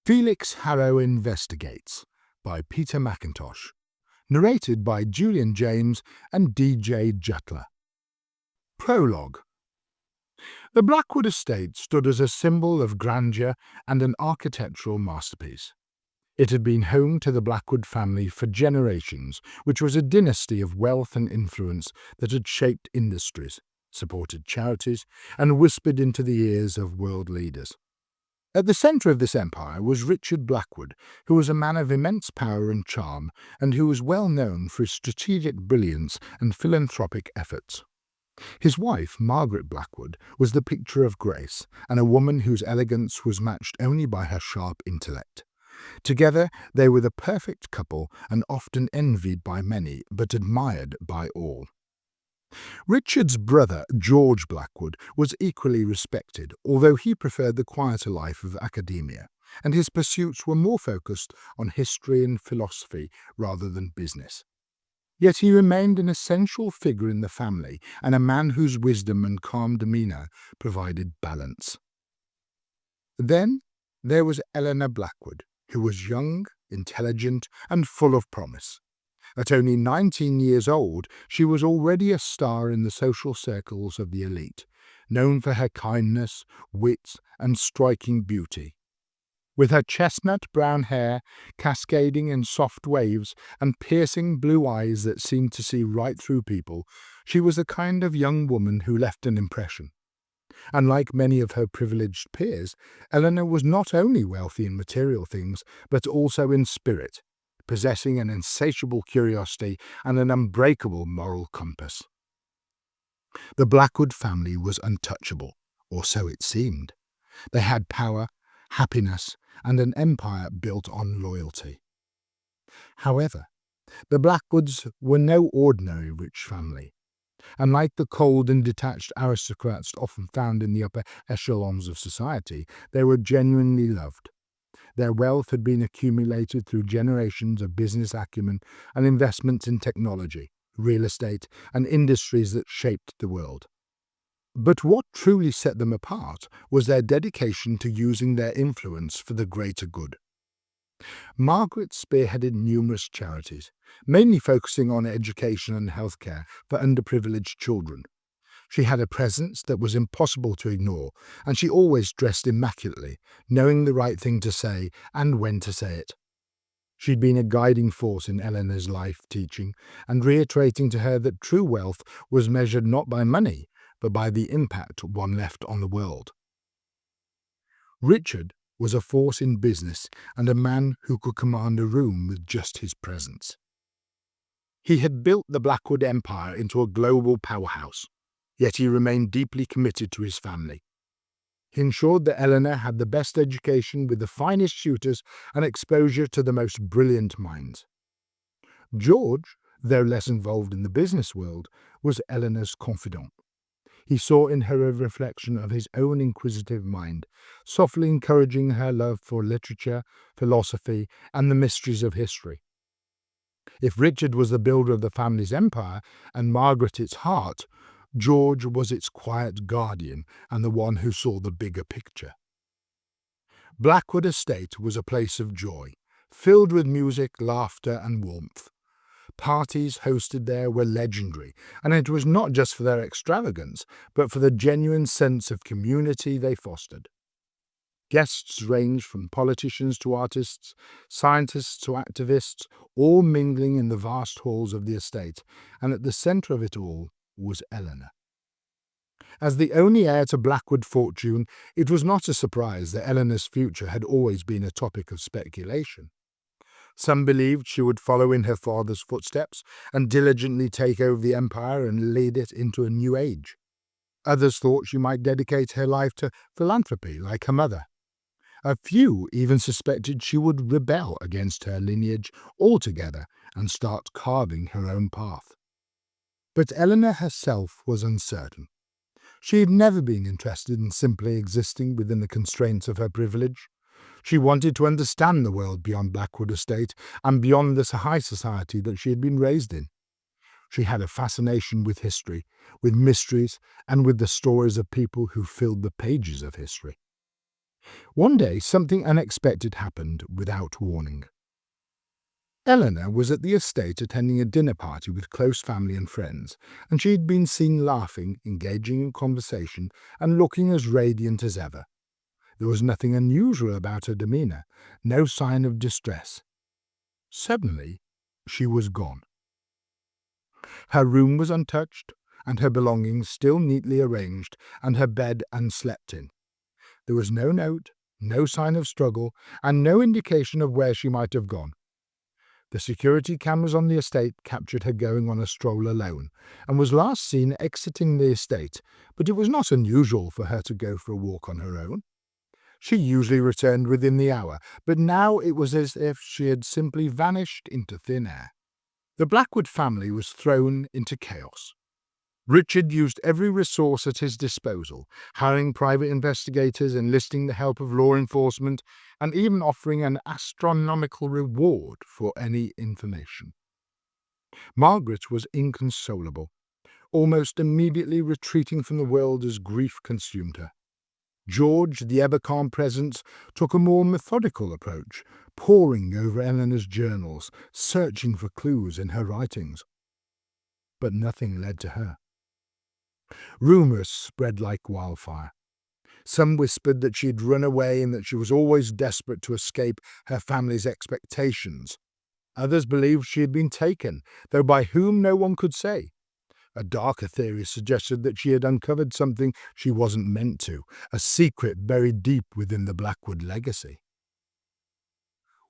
Felix Harrow Investigates by Peter McIntosh. Narrated by Julian James and D.J. Jutler. Prologue. The Blackwood Estate stood as a symbol of grandeur and an architectural masterpiece. It had been home to the Blackwood family for generations, which was a dynasty of wealth and influence that had shaped industries, supported charities, and whispered into the ears of world leaders. At the centre of this empire was Richard Blackwood, who was a man of immense power and charm, and who was well known for his strategic brilliance and philanthropic efforts. His wife, Margaret Blackwood, was the picture of grace, and a woman whose elegance was matched only by her sharp intellect. Together they were the perfect couple, and often envied by many, but admired by all. Richard's brother, George Blackwood, was equally respected, although he preferred the quieter life of academia, and his pursuits were more focused on history and philosophy rather than business. Yet he remained an essential figure in the family, and a man whose wisdom and calm demeanour provided balance. Then there was Eleanor Blackwood, who was young, intelligent, and full of promise. At only 19 years old, she was already a star in the social circles of the elite, known for her kindness, wit, and striking beauty. With her chestnut brown hair, cascading in soft waves, and piercing blue eyes that seemed to see right through people, she was the kind of young woman who left an impression. Unlike many of her privileged peers, Eleanor was not only wealthy in material things, but also in spirit, possessing an insatiable curiosity and an unbreakable moral compass. The Blackwood family was untouchable, or so it seemed. They had power, happiness, and an empire built on loyalty. However, the Blackwoods were no ordinary rich family. Unlike the cold and detached aristocrats often found in the upper echelons of society, they were genuinely loved. Their wealth had been accumulated through generations of business acumen and investments in technology, real estate, and industries that shaped the world. But what truly set them apart was their dedication to using their influence for the greater good. Margaret spearheaded numerous charities, mainly focusing on education and healthcare for underprivileged children. She had a presence that was impossible to ignore, and she always dressed immaculately, knowing the right thing to say and when to say it. She'd been a guiding force in Eleanor's life, teaching and reiterating to her that true wealth was measured not by money, but by the impact one left on the world. Richard was a force in business and a man who could command a room with just his presence. He had built the Blackwood Empire into a global powerhouse, yet he remained deeply committed to his family. He ensured that Eleanor had the best education with the finest tutors and exposure to the most brilliant minds. George, though less involved in the business world, was Eleanor's confidant. He saw in her a reflection of his own inquisitive mind, softly encouraging her love for literature, philosophy, and the mysteries of history. If Richard was the builder of the family's empire and Margaret its heart, George was its quiet guardian and the one who saw the bigger picture. Blackwood Estate was a place of joy, filled with music, laughter, and warmth. Parties hosted there were legendary, and it was not just for their extravagance, but for the genuine sense of community they fostered. Guests ranged from politicians to artists, scientists to activists, all mingling in the vast halls of the estate, and at the centre of it all was Eleanor. As the only heir to Blackwood fortune, it was not a surprise that Eleanor's future had always been a topic of speculation. Some believed she would follow in her father's footsteps and diligently take over the empire and lead it into a new age. Others thought she might dedicate her life to philanthropy like her mother. A few even suspected she would rebel against her lineage altogether and start carving her own path. But Eleanor herself was uncertain. She had never been interested in simply existing within the constraints of her privilege. She wanted to understand the world beyond Blackwood Estate and beyond the high society that she had been raised in. She had a fascination with history, with mysteries, and with the stories of people who filled the pages of history. One day, something unexpected happened without warning. Eleanor was at the estate attending a dinner party with close family and friends, and she had been seen laughing, engaging in conversation, and looking as radiant as ever. There was nothing unusual about her demeanour, no sign of distress. Suddenly, she was gone. Her room was untouched, and her belongings still neatly arranged, and her bed unslept in. There was no note, no sign of struggle, and no indication of where she might have gone. The security cameras on the estate captured her going on a stroll alone, and was last seen exiting the estate, but it was not unusual for her to go for a walk on her own. She usually returned within the hour, but now it was as if she had simply vanished into thin air. The Blackwood family was thrown into chaos. Richard used every resource at his disposal, hiring private investigators, enlisting the help of law enforcement, and even offering an astronomical reward for any information. Margaret was inconsolable, almost immediately retreating from the world as grief consumed her. George, the ever-calm presence, took a more methodical approach, poring over Eleanor's journals, searching for clues in her writings. But nothing led to her. Rumours spread like wildfire. Some whispered that she had run away and that she was always desperate to escape her family's expectations. Others believed she had been taken, though by whom no one could say. A darker theory suggested that she had uncovered something she wasn't meant to, a secret buried deep within the Blackwood legacy.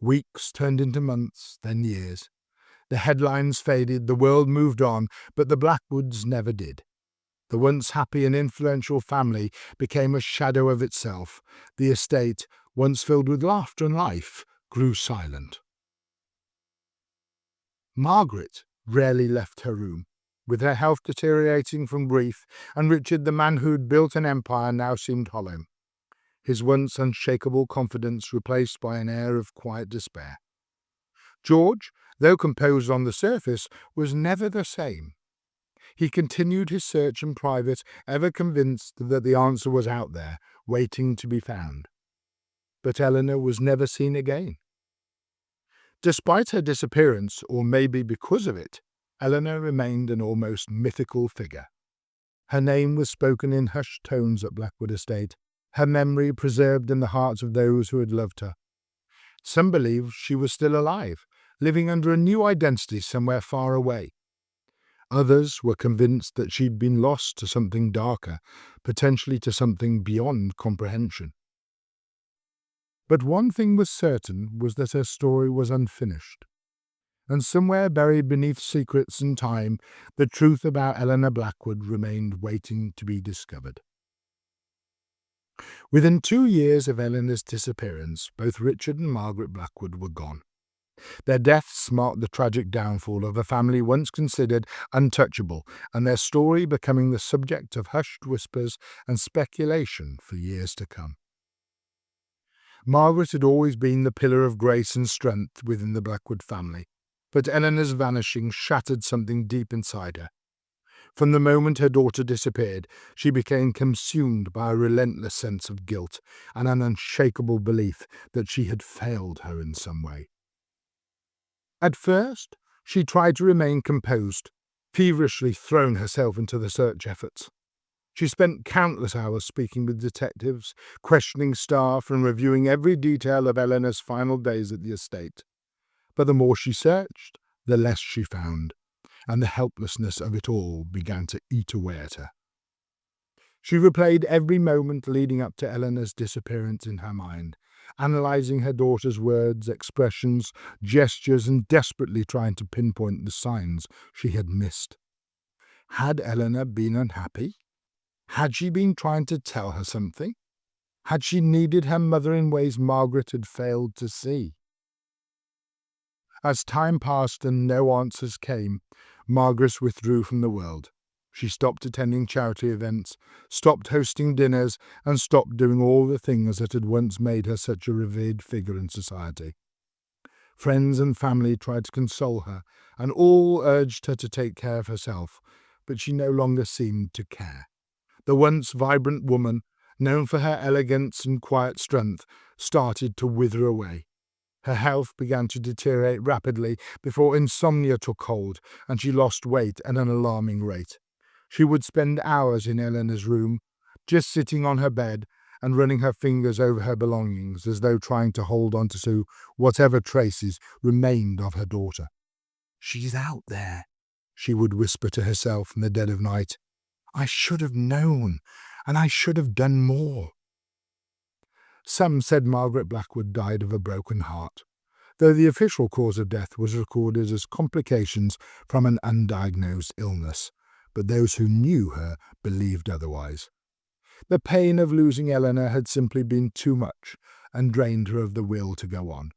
Weeks turned into months, then years. The headlines faded, the world moved on, but the Blackwoods never did. The once happy and influential family became a shadow of itself. The estate, once filled with laughter and life, grew silent. Margaret rarely left her room. With her health deteriorating from grief, and Richard, the man who'd built an empire, now seemed hollow. His once unshakable confidence replaced by an air of quiet despair. George, though composed on the surface, was never the same. He continued his search in private, ever convinced that the answer was out there, waiting to be found. But Eleanor was never seen again. Despite her disappearance, or maybe because of it, Eleanor remained an almost mythical figure. Her name was spoken in hushed tones at Blackwood Estate, her memory preserved in the hearts of those who had loved her. Some believed she was still alive, living under a new identity somewhere far away. Others were convinced that she'd been lost to something darker, potentially to something beyond comprehension. But one thing was certain was that her story was unfinished. And somewhere buried beneath secrets and time, the truth about Eleanor Blackwood remained waiting to be discovered. Within 2 years of Eleanor's disappearance, both Richard and Margaret Blackwood were gone. Their deaths marked the tragic downfall of a family once considered untouchable, and their story becoming the subject of hushed whispers and speculation for years to come. Margaret had always been the pillar of grace and strength within the Blackwood family, but Eleanor's vanishing shattered something deep inside her. From the moment her daughter disappeared, she became consumed by a relentless sense of guilt and an unshakable belief that she had failed her in some way. At first, she tried to remain composed, feverishly throwing herself into the search efforts. She spent countless hours speaking with detectives, questioning staff, and reviewing every detail of Eleanor's final days at the estate. But the more she searched, the less she found, and the helplessness of it all began to eat away at her. She replayed every moment leading up to Eleanor's disappearance in her mind, analysing her daughter's words, expressions, gestures, and desperately trying to pinpoint the signs she had missed. Had Eleanor been unhappy? Had she been trying to tell her something? Had she needed her mother in ways Margaret had failed to see? As time passed and no answers came, Margaret withdrew from the world. She stopped attending charity events, stopped hosting dinners, and stopped doing all the things that had once made her such a revered figure in society. Friends and family tried to console her, and all urged her to take care of herself, but she no longer seemed to care. The once vibrant woman, known for her elegance and quiet strength, started to wither away. Her health began to deteriorate rapidly before insomnia took hold and she lost weight at an alarming rate. She would spend hours in Eleanor's room, just sitting on her bed and running her fingers over her belongings as though trying to hold on to whatever traces remained of her daughter. "She's out there," she would whisper to herself in the dead of night. "I should have known, and I should have done more." Some said Margaret Blackwood died of a broken heart, though the official cause of death was recorded as complications from an undiagnosed illness, but those who knew her believed otherwise. The pain of losing Eleanor had simply been too much and drained her of the will to go on.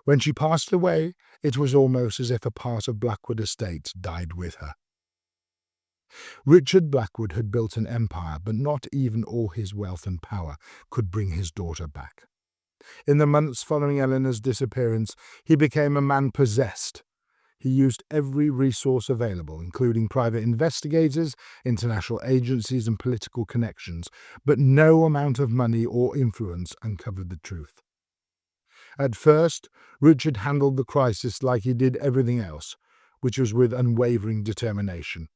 When she passed away, it was almost as if a part of Blackwood Estate died with her. Richard Blackwood had built an empire, but not even all his wealth and power could bring his daughter back. In the months following Eleanor's disappearance, he became a man possessed. He used every resource available, including private investigators, international agencies, and political connections, but no amount of money or influence uncovered the truth. At first, Richard handled the crisis like he did everything else, which was with unwavering determination.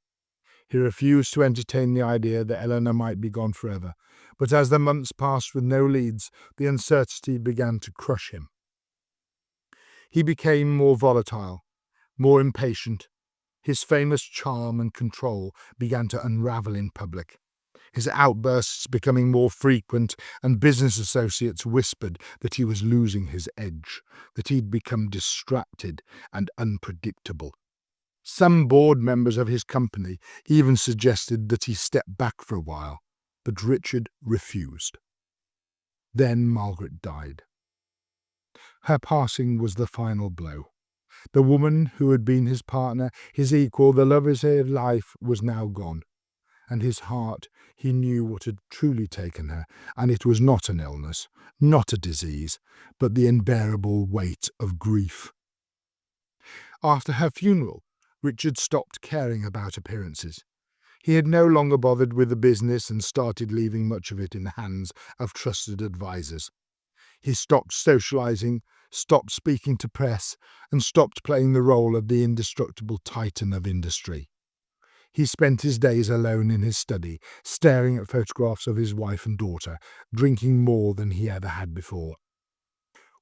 He refused to entertain the idea that Eleanor might be gone forever, but as the months passed with no leads, the uncertainty began to crush him. He became more volatile, more impatient. His famous charm and control began to unravel in public, his outbursts becoming more frequent, and business associates whispered that he was losing his edge, that he'd become distracted and unpredictable. Some board members of his company even suggested that he step back for a while, but Richard refused. Then Margaret died. Her passing was the final blow. The woman who had been his partner, his equal, the love of his life, was now gone. And his heart, he knew what had truly taken her, and it was not an illness, not a disease, but the unbearable weight of grief. After her funeral, Richard stopped caring about appearances. He had no longer bothered with the business and started leaving much of it in the hands of trusted advisers. He stopped socializing, stopped speaking to press, and stopped playing the role of the indestructible titan of industry. He spent his days alone in his study, staring at photographs of his wife and daughter, drinking more than he ever had before.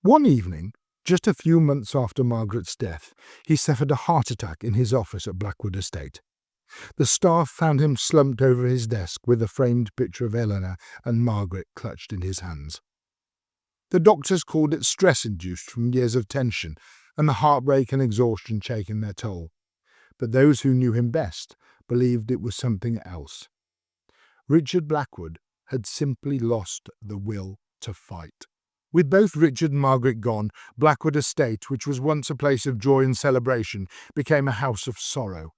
One evening, just a few months after Margaret's death, he suffered a heart attack in his office at Blackwood Estate. The staff found him slumped over his desk with a framed picture of Eleanor and Margaret clutched in his hands. The doctors called it stress-induced from years of tension and the heartbreak and exhaustion taking their toll. But those who knew him best believed it was something else. Richard Blackwood had simply lost the will to fight. With both Richard and Margaret gone, Blackwood Estate, which was once a place of joy and celebration, became a house of sorrow.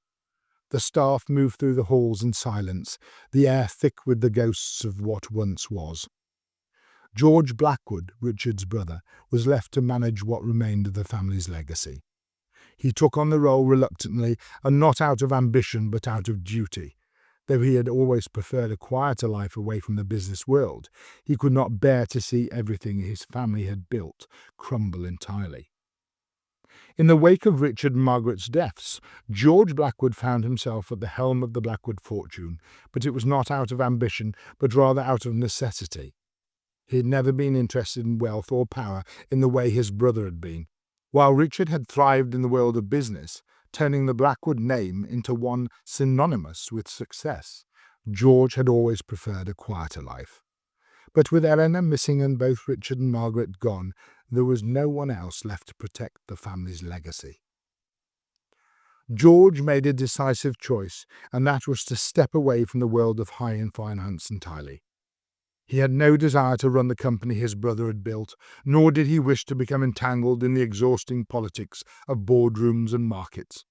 The staff moved through the halls in silence, the air thick with the ghosts of what once was. George Blackwood, Richard's brother, was left to manage what remained of the family's legacy. He took on the role reluctantly, and not out of ambition but out of duty. Though he had always preferred a quieter life away from the business world, he could not bear to see everything his family had built crumble entirely. In the wake of Richard and Margaret's deaths, George Blackwood found himself at the helm of the Blackwood fortune, but it was not out of ambition, but rather out of necessity. He had never been interested in wealth or power in the way his brother had been. While Richard had thrived in the world of business, turning the Blackwood name into one synonymous with success, George had always preferred a quieter life. But with Eleanor missing and both Richard and Margaret gone, there was no one else left to protect the family's legacy. George made a decisive choice, and that was to step away from the world of high-end finance entirely. He had no desire to run the company his brother had built, nor did he wish to become entangled in the exhausting politics of boardrooms and markets.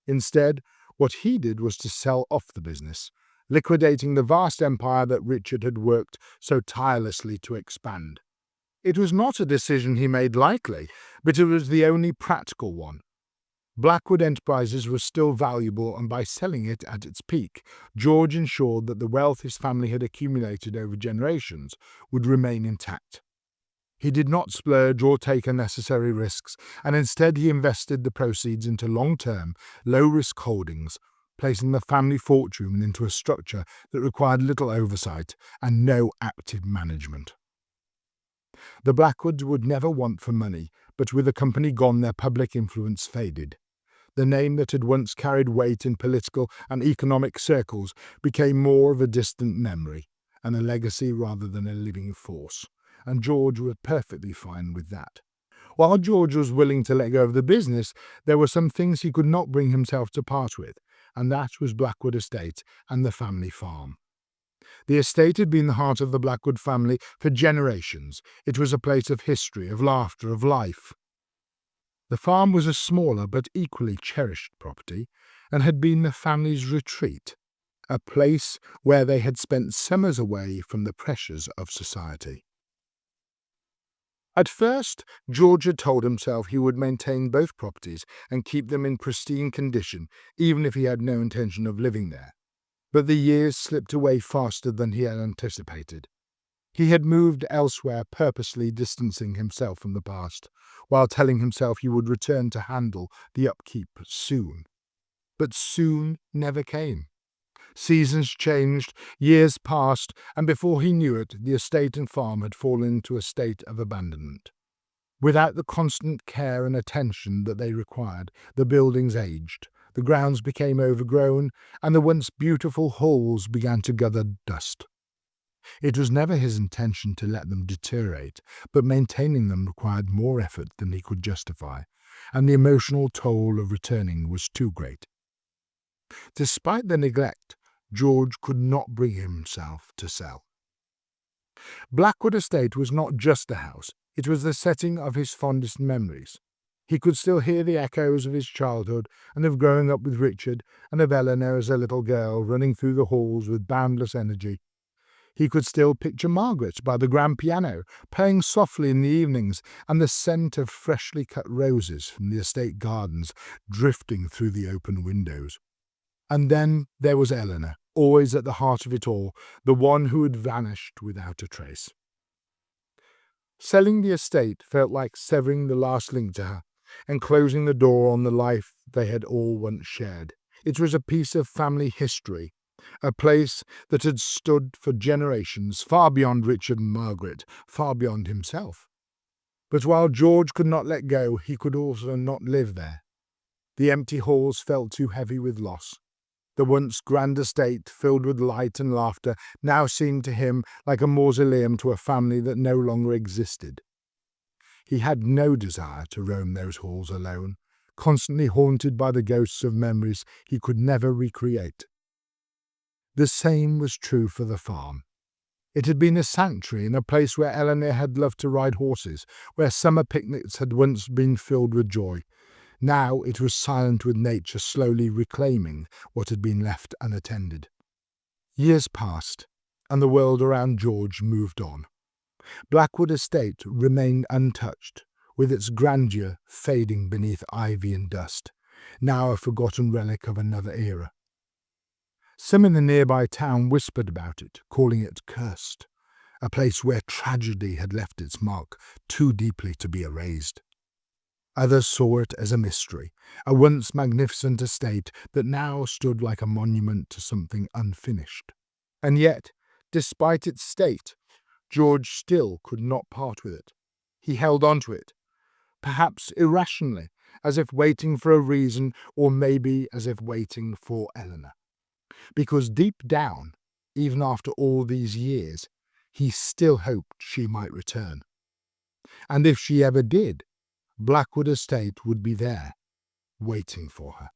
Instead, what he did was to sell off the business, liquidating the vast empire that Richard had worked so tirelessly to expand. It was not a decision he made lightly, but it was the only practical one. Blackwood Enterprises was still valuable, and by selling it at its peak, George ensured that the wealth his family had accumulated over generations would remain intact. He did not splurge or take unnecessary risks, and instead he invested the proceeds into long-term, low-risk holdings, placing the family fortune into a structure that required little oversight and no active management. The Blackwoods would never want for money, but with the company gone their public influence faded. The name that had once carried weight in political and economic circles became more of a distant memory, and a legacy rather than a living force, and George was perfectly fine with that. While George was willing to let go of the business, there were some things he could not bring himself to part with, and that was Blackwood Estate and the family farm. The estate had been the heart of the Blackwood family for generations. It was a place of history, of laughter, of life. The farm was a smaller but equally cherished property, and had been the family's retreat, a place where they had spent summers away from the pressures of society. At first, George had told himself he would maintain both properties and keep them in pristine condition, even if he had no intention of living there. But the years slipped away faster than he had anticipated. He had moved elsewhere, purposely distancing himself from the past, while telling himself he would return to handle the upkeep soon. But soon never came. Seasons changed, years passed, and before he knew it, the estate and farm had fallen into a state of abandonment. Without the constant care and attention that they required, the buildings aged, the grounds became overgrown, and the once beautiful halls began to gather dust. It was never his intention to let them deteriorate, but maintaining them required more effort than he could justify, and the emotional toll of returning was too great. Despite the neglect, George could not bring himself to sell. Blackwood Estate was not just a house, it was the setting of his fondest memories. He could still hear the echoes of his childhood and of growing up with Richard and of Eleanor as a little girl running through the halls with boundless energy. He could still picture Margaret by the grand piano, playing softly in the evenings, and the scent of freshly cut roses from the estate gardens drifting through the open windows. And then there was Eleanor, always at the heart of it all, the one who had vanished without a trace. Selling the estate felt like severing the last link to her, and closing the door on the life they had all once shared. It was a piece of family history, a place that had stood for generations, far beyond Richard and Margaret, far beyond himself. But while George could not let go, he could also not live there. The empty halls felt too heavy with loss. The once grand estate, filled with light and laughter, now seemed to him like a mausoleum to a family that no longer existed. He had no desire to roam those halls alone, constantly haunted by the ghosts of memories he could never recreate. The same was true for the farm. It had been a sanctuary and a place where Eleanor had loved to ride horses, where summer picnics had once been filled with joy. Now it was silent, with nature slowly reclaiming what had been left unattended. Years passed, and the world around George moved on. Blackwood Estate remained untouched, with its grandeur fading beneath ivy and dust, now a forgotten relic of another era. Some in the nearby town whispered about it, calling it cursed, a place where tragedy had left its mark too deeply to be erased. Others saw it as a mystery, a once magnificent estate that now stood like a monument to something unfinished. And yet, despite its state, George still could not part with it. He held on to it, perhaps irrationally, as if waiting for a reason, or maybe as if waiting for Eleanor. Because deep down, even after all these years, he still hoped she might return. And if she ever did, Blackwood Estate would be there, waiting for her.